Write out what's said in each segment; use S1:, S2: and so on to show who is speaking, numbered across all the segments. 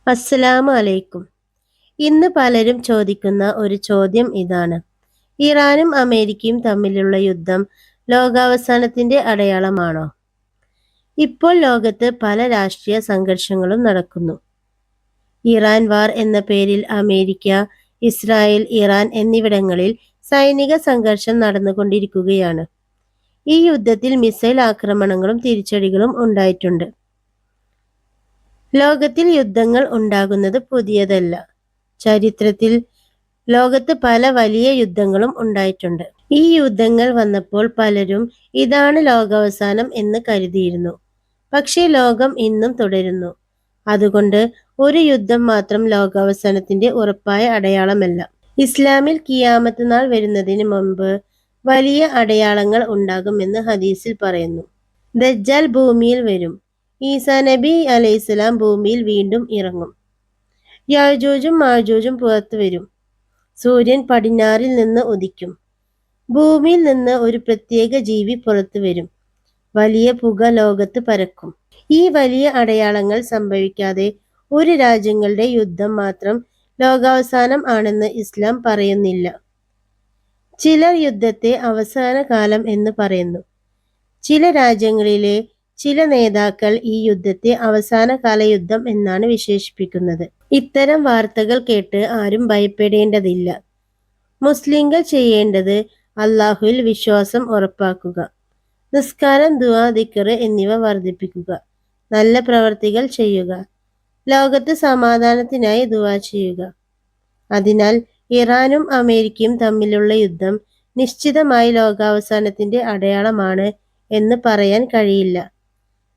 S1: അസ്സലാമു അലൈക്കും. ഇന്ന് പലരും ചോദിക്കുന്ന ഒരു ചോദ്യം ഇതാണ്: ഇറാനും അമേരിക്കയും തമ്മിലുള്ള യുദ്ധം ലോകാവസാനത്തിന്റെ അടയാളമാണോ? ഇപ്പോൾ ലോകത്ത് പല രാഷ്ട്രീയ സംഘർഷങ്ങളും നടക്കുന്നു. ഇറാൻ വാർ എന്ന പേരിൽ അമേരിക്ക, ഇസ്രായേൽ, ഇറാൻ എന്നിവിടങ്ങളിൽ സൈനിക സംഘർഷം നടന്നുകൊണ്ടിരിക്കുകയാണ്. ഈ യുദ്ധത്തിൽ മിസൈൽ ആക്രമണങ്ങളും തിരിച്ചടികളും ഉണ്ടായിട്ടുണ്ട്. ലോകത്തിൽ യുദ്ധങ്ങൾ ഉണ്ടാകുന്നത് പുതിയതല്ല. ചരിത്രത്തിൽ ലോകത്ത് പല വലിയ യുദ്ധങ്ങളും ഉണ്ടായിട്ടുണ്ട്. ഈ യുദ്ധങ്ങൾ വന്നപ്പോൾ പലരും ഇതാണ് ലോകാവസാനം എന്ന് കരുതിയിരുന്നു. പക്ഷേ ലോകം ഇന്നും തുടരുന്നു. അതുകൊണ്ട് ഒരു യുദ്ധം മാത്രം ലോകാവസാനത്തിന്റെ ഉറപ്പായ അടയാളമല്ല. ഇസ്ലാമിൽ ഖിയാമത്ത് നാൾ വരുന്നതിന് മുമ്പ് വലിയ അടയാളങ്ങൾ ഉണ്ടാകുമെന്ന് ഹദീസിൽ പറയുന്നു. ദജ്ജാൽ ഭൂമിയിൽ വരും. ഈസാ നബി അലൈഹിസ്സലാം ഭൂമിയിൽ വീണ്ടും ഇറങ്ങും. യാജൂജും മാജൂജും പുറത്തു വരും. സൂര്യൻ പടിഞ്ഞാറിൽ നിന്ന് ഉദിക്കും. ഭൂമിയിൽ നിന്ന് ഒരു പ്രത്യേക ജീവി പുറത്തു വരും. വലിയ പുക ലോകത്ത് പരക്കും. ഈ വലിയ അടയാളങ്ങൾ സംഭവിക്കാതെ ഒരു രാജ്യങ്ങളുടെ യുദ്ധം മാത്രം ലോകാവസാനം ആണെന്ന് ഇസ്ലാം പറയുന്നില്ല. ചിലർ യുദ്ധത്തെ അവസാന കാലം എന്ന് പറയുന്നു. ചില രാജ്യങ്ങളിലെ ചില നേതാക്കൾ ഈ യുദ്ധത്തെ അവസാനകാല യുദ്ധം എന്നാണ് വിശേഷിപ്പിക്കുന്നത്. ഇത്തരം വാർത്തകൾ കേട്ട് ആരും ഭയപ്പെടേണ്ടതില്ല. മുസ്ലിങ്ങൾ ചെയ്യേണ്ടത് അല്ലാഹുവിൽ വിശ്വാസം ഉറപ്പാക്കുക, നിസ്കാരം, ദുആ, ദിക്ർ എന്നിവ വർദ്ധിപ്പിക്കുക, നല്ല പ്രവർത്തികൾ ചെയ്യുക, ലോകത്ത് സമാധാനത്തിനായി ദുആ ചെയ്യുക. അതിനാൽ ഇറാനും അമേരിക്കയും തമ്മിലുള്ള യുദ്ധം നിശ്ചിതമായി ലോകാവസാനത്തിന്റെ അടയാളമാണ് എന്ന് പറയാൻ കഴിയില്ല.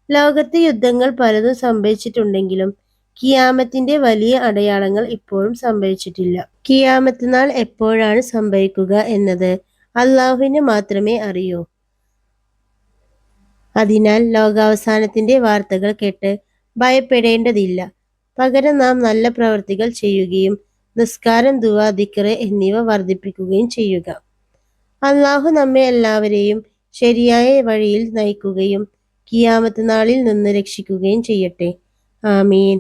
S1: ലോകത്ത് യുദ്ധങ്ങൾ പലതും സംഭവിച്ചിട്ടുണ്ടെങ്കിലും ഖിയാമത്തിന്റെ വലിയ അടയാളങ്ങൾ ഇപ്പോഴും സംഭവിച്ചിട്ടില്ല. ഖിയാമത്ത് നാൾ എപ്പോഴാണ് സംഭവിക്കുക എന്നത് അല്ലാഹുവിന് മാത്രമേ അറിയൂ. അതിനാൽ ലോകാവസാനത്തിന്റെ വാർത്തകൾ കേട്ട് ഭയപ്പെടേണ്ടതില്ല. പകരം നാം നല്ല പ്രവർത്തികൾ ചെയ്യുകയും നിസ്കാരം, ദുആ, ദിക്ർ എന്നിവ വർദ്ധിപ്പിക്കുകയും ചെയ്യുക. അല്ലാഹു നമ്മെ എല്ലാവരെയും ശരിയായ വഴിയിൽ നയിക്കുകയും ഖിയാമത്ത് നാളിൽ നിന്ന് രക്ഷിക്കുകയും ചെയ്യട്ടെ. ആമീൻ.